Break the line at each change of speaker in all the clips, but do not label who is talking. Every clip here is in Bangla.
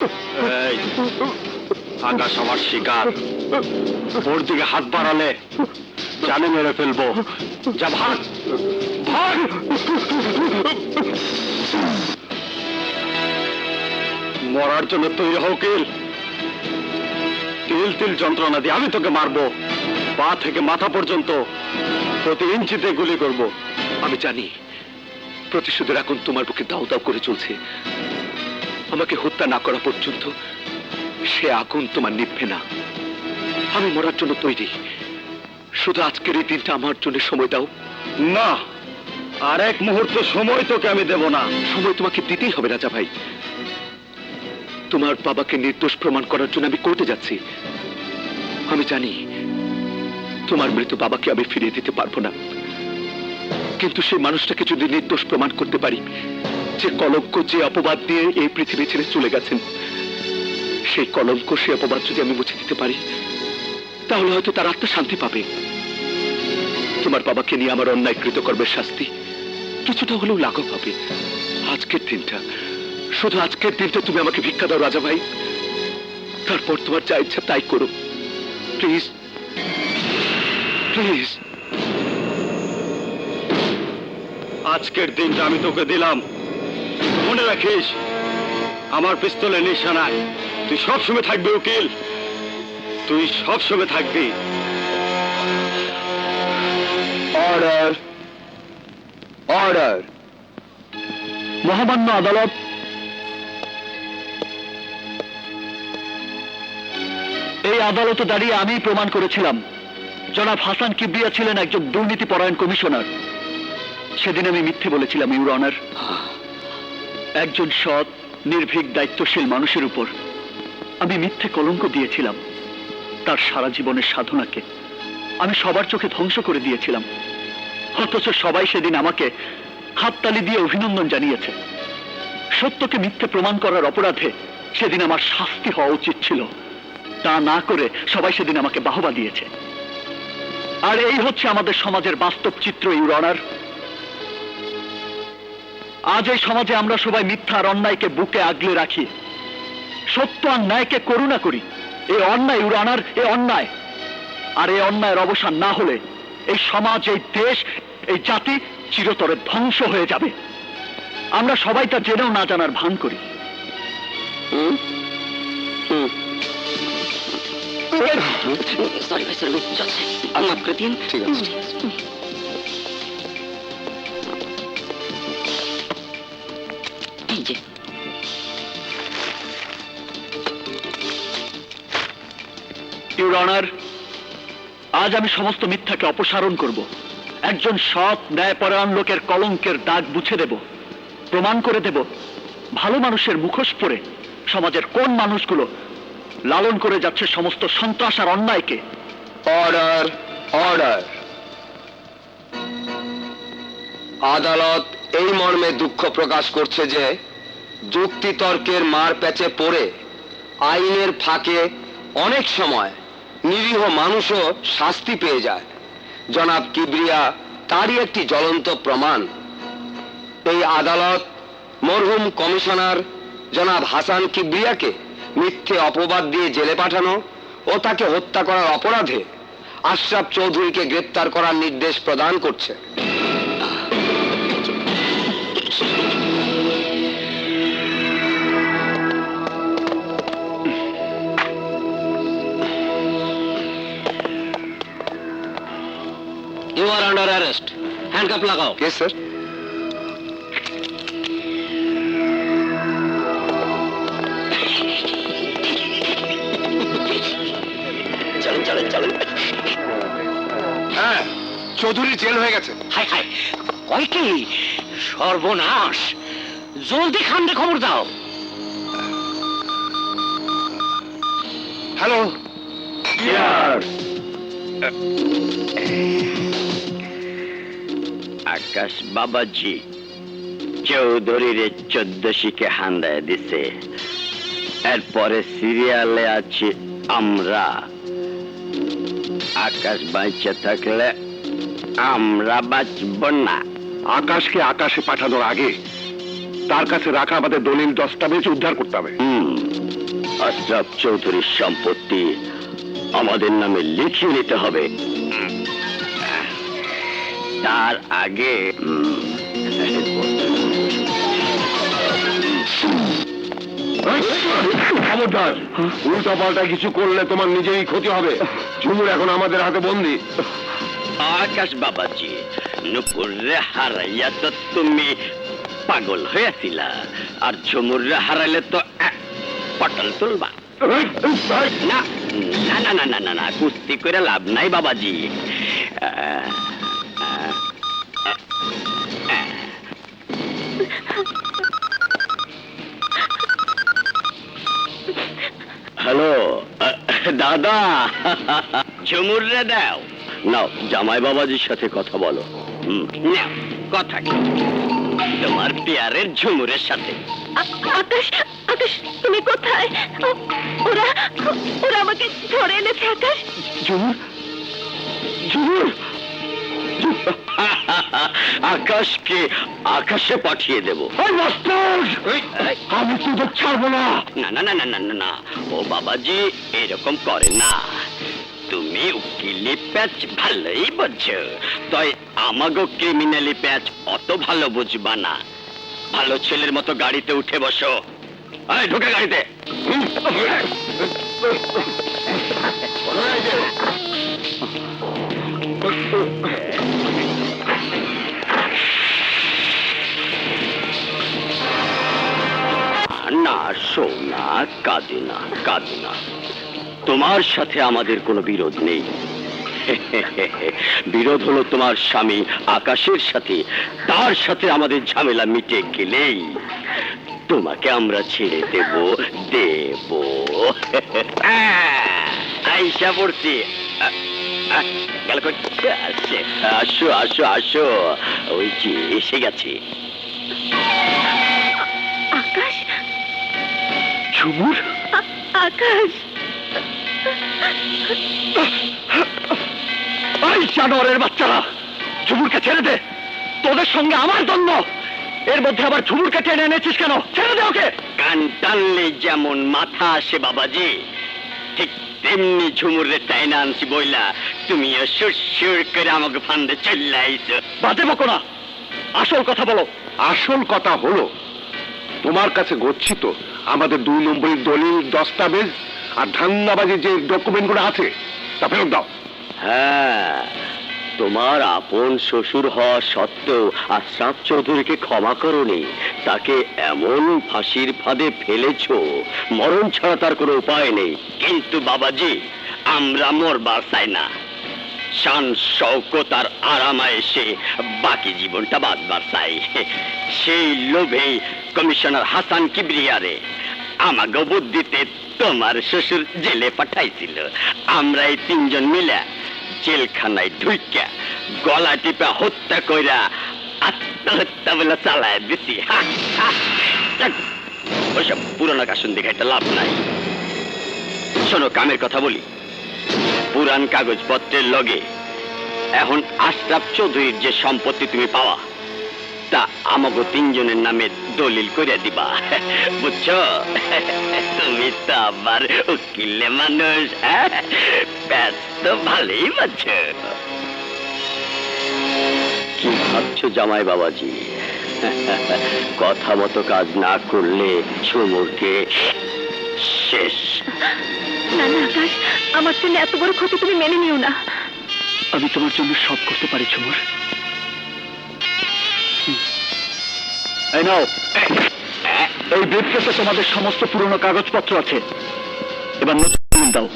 এই, আকাশ আমার শিকার, ওর দিকে হাত বাড়ালে জানে মেরে ফেলবো। যা, ভাগ ভাগ। মরার জন্য তৈরি হও কিল। তিল তিল যন্ত্রণা দিয়ে আমি তোকে মারবো, পা থেকে মাথা পর্যন্ত প্রতি ইঞ্চিতে গুলি করব।
আমি জানি প্রতিশোধের আগুন তোমার বুকে দাউ দাউ করে চলছে। আমাকে হত্যা না করা পর্যন্ত সে আগুন তোমার নিভবে না। আমি মরার জন্য তৈরি, শুধু আজকের এই দিনটা আমার জন্য সময় দাও।
না, আর এক মুহূর্ত সময় তোকে আমি দেব না।
সময় তোমাকে দিতেই হবে রাজা ভাই। তোমার বাবাকে নির্দোষ প্রমাণ করার জন্য আমি কোর্টে যাচ্ছি। আমি জানি তোমার মৃত বাবাকে আমি ফিরিয়ে দিতে পারবো না, কিন্তু সেই মানুষটাকে যদি নির্দোষ প্রমাণ করতে পারি, যে কলঙ্ক, যে অপবাদ দিয়ে এই পৃথিবী ছেড়ে চলে গেছেন, সেই কলঙ্ক, সেই অপবাদ যদি আমি মুছে দিতে পারি, তাহলে হয়তো তার আত্মা শান্তি পাবে। তোমার বাবাকে নিয়ে আমার অন্যায় কৃতকর্মের শাস্তি কিছুটা হলেও লাঘব হবে। আজকের দিনটা, শুধু আজকের দিনটা তুমি আমাকে ভিক্ষা দাও রাজা ভাই। তারপর তোমার যা ইচ্ছা তাই করো, প্লিজ প্লিজ।
আজকের দিনটা আমি তোকে দিলাম, মনে রাখিস আমার পিস্তলের নিশানায় তুই সবসময় থাকবি উকিল, তুই সবসময় থাকবি।
Order, order.
মহামান্য আদালত, এই আদালতে দাঁড়িয়ে আমি প্রমাণ করেছিলাম জনাব হাসান কিবরিয়া ছিলেন একজন দুর্নীতিপরায়ণ কমিশনার। সেদিন আমি মিথ্যে বলেছিলাম ইউর অনার। একজন সৎ, নির্ভীক, দায়িত্বশীল মানুষের উপর আমি মিথ্যে কলঙ্ক দিয়েছিলাম। তার সারা জীবনের সাধনাকে আমি সবার চোখে ধ্বংস করে দিয়েছিলাম, অথচ সবাই সেদিন আমাকে হাততালি দিয়ে অভিনন্দন জানিয়েছে। সত্যকে মিথ্যে প্রমাণ করার অপরাধে সেদিন আমার শাস্তি হওয়া উচিত ছিল, তা না করে সবাই সেদিন আমাকে বাহবা দিয়েছে। আর এই হচ্ছে আমাদের সমাজের বাস্তব চিত্র ইউর অনার। আজ এই সমাজে আমরা সবাই মিথ্যা আর অন্যায়কে বুকে আগলে রাখি, সত্য আর ন্যায়কে করুণা করি। এই অন্যায় ইউর অনার, এ অন্যায়। আর এই অন্যায়ের অবসান না হলে এই সমাজ, এই দেশ, এই জাতি চিরতরে ধ্বংস হয়ে যাবে। আমরা সবাই তা জেনেও না জানার ভান করি।
सॉरी भाई सर, माफ कर दिए।
ঠিক আছে।
लीजिए।
ইউর অনার, আজ আমি সমস্ত মিথ্যাকে অপসারণ করব। একজন সৎ, ন্যায়পরায়ণ লোকের কলঙ্কের দাগ মুছে দেব। প্রমাণ করে দেব ভালো মানুষের মুখোশ পরে সমাজের কোন মানুষগুলো লালন করে যাচ্ছে সমস্ত সন্ত্রাস আর অন্যায়কে।
Order, order. আদালত এই মর্মে দুঃখ প্রকাশ করছে যে যুক্তিতর্কের মার প্যাচে পড়ে আইনের ফাঁকে অনেক সময় নিরীহ মানুষও শাস্তি পেয়ে যায়। জনাব কিবরিয়া তারই একটি জ্বলন্ত প্রমাণ। এই আদালত মরহুম কমিশনার জনাব হাসান কিবরিয়াকে মিথ্যে অপবাদ দিয়ে জেলে পাঠানো ও তাকে হত্যা করার অপরাধে আশরাফ চৌধুরীকে গ্রেপ্তার করার নির্দেশ প্রদান করছে।
You are under arrest. Handcuff लगाओ।
Yes, sir.
चलन चलन चलन।
হ্যাঁ, চৌধুরী জেল হয়ে গেছে।
হাই হাই, কয় কি সর্বনাশ! জলদি খান্ডে খবর দাও।
হ্যালো।
আকাশ বাবাজি চৌধুরীর 14 শিকে হান্দায় দিছে। এরপরে সিরিয়ালে আছি আমরা। আকাশ বাঁচে থাকলে আমরা বাঁচব না।
আকাশকে আকাশে পাঠানোর আগে তার কাছে রাখা আমাদের দলিল দস্তাবেজ উদ্ধার করতে হবে।
আশরাফ চৌধুরীর সম্পত্তি আমাদের নামে লিখিয়ে নিতে হবে। তার আগে
খবরদার, উল্টা পাল্টা কিছু করলে তোমার নিজেরই ক্ষতি হবে। ঝুমুর এখন আমাদের হাতে বন্দি।
আকাশ বাবাজি, নুপুরে হারাইয়া তো তুমি পাগল হয়েছিলা, আর ঝুমুরে হারাইলে তো পটল তুলবা। না না না না না না না, কুস্তি করে লাভ নাই বাবাজি। হ্যালো দাদা, ঝুমুরে দাও। নাও, জামাই বাবাজির সাথে কথা বলো। নাও, কথা কি তোমার পেয়ারের ঝুমুরের সাথে।
আকাশ, আকাশ তুমি কোথায়? ওরা ওরা আমাকে ধরে এনেছে আকাশ।
ঝুমুর, ঝুমুর,
আকাশকে আকাশে পাঠিয়ে দেবো।
আমি তোদের ছাড়বো না।
না না না না না না না, ও বাবাজি এরকম করে না। তুমি উকিলি প্যাচ ভালোই বুঝছো, তাই আমাগো ক্রিমিনালি প্যাচ অত ভালো বুঝবা না। ভালো ছেলের মতো গাড়িতে উঠে বসো। এই ঢোকে গাড়িতে। না সোনা, কাঁদে না কাঁদে না, তোমার সাথে আমাদের কোনো বিরোধ নেই। বিরোধ হলো তোমার স্বামী আকাশের সাথে। তার সাথে আমাদের ঝামেলা মিটে গেলেই তোমাকে আমরা ছেড়ে দেব দেব। আইসা পড়ছি। গেল কই? আসো আসো আসো, ওই যে এসে গেছে।
আকাশ,
ঝুমুর,
আকাশ
এই জানোয়ারের বাচ্চারা, ঝুমুরকে ছেড়ে দে। তোদের সঙ্গে আমার দ্বন্দ্ব, এর মধ্যে আবার ঝুমুরকে টেনে এনেছিস কেন? ছেড়ে দে ওকে।
কান টানলে যেমন মাথা আসে বাবাজি, ঠিক তেমনি ঝুমুরে টাইনা আনছি বইলা তুমিও সুর করে আমাকে ফান্দে চলে আইছো।
বাজে বকো না, আসল কথা বলো।
আসল কথা হলো, তোমার কাছে গচ্ছিত আমাদের 2 নম্বরের দলিল, দস্তাবেজ আর ধান্দাবাজির যে ডকুমেন্টগুলো আছে তা ফেরত দাও।
হ্যাঁ, তোমার আপন শ্বশুর হওয়া সত্ত্বেও আশরাফ চৌধুরীকে ক্ষমা করনি। তাকে এমন ফাঁসির ফাঁদে ফেলেছো, মরণ ছাড়া তার কোনো উপায় নেই। কিন্তু বাবাজি, আমরা মরবার চাই না। শান শওকত আর আরামায়েশে বাকি জীবনটা বাঁচবার চাই। সেই লোভেই কমিশনার হাসান কিবরিয়ারে আমাকে বুদ্ধিতে তোমার শ্বশুর জেলে পাঠাইছিল। আমরা এই 3 জন মিলে জেলখানায় ঢুইকা গলা টিপা হত্যা কইরা আত্মহত্যা বলে চালায় দিছি। ওইসব পুরোনো কাশুন দেখাইতে লাভ নাই। শোনো, কামের কথা বলি। পুরান কাগজপত্রের লগে এখন আশরাফ চৌধুরীর যে সম্পত্তি তুমি পাওয়া, তা আমাকে 3 জনের নামে দলিল করে দিবা, বুঝছো? তুমি তো আবার উকিলে মানুষ, ব্যাস তো ভালোই বুঝছো। কি ভাবছো জামাই বাবাজি? কথা মতো কাজ না করলে ঝুমুরকে শেষ।
না না আকাশ, আমার জন্য এত বড় ক্ষতি তুমি মেনে নিও না।
আমি তোমার জন্য সব করতে পারি ঝুমুর। এই নাও, এই ব্রিফকেসে তোমাদের সমস্ত পুরনো কাগজপত্র আছে। এবার নতুন দলিল দাও।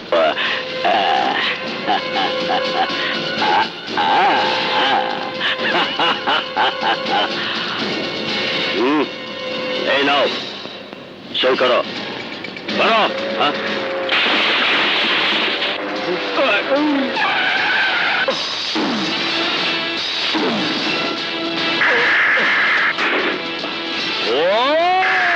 এই নাও, সই করো।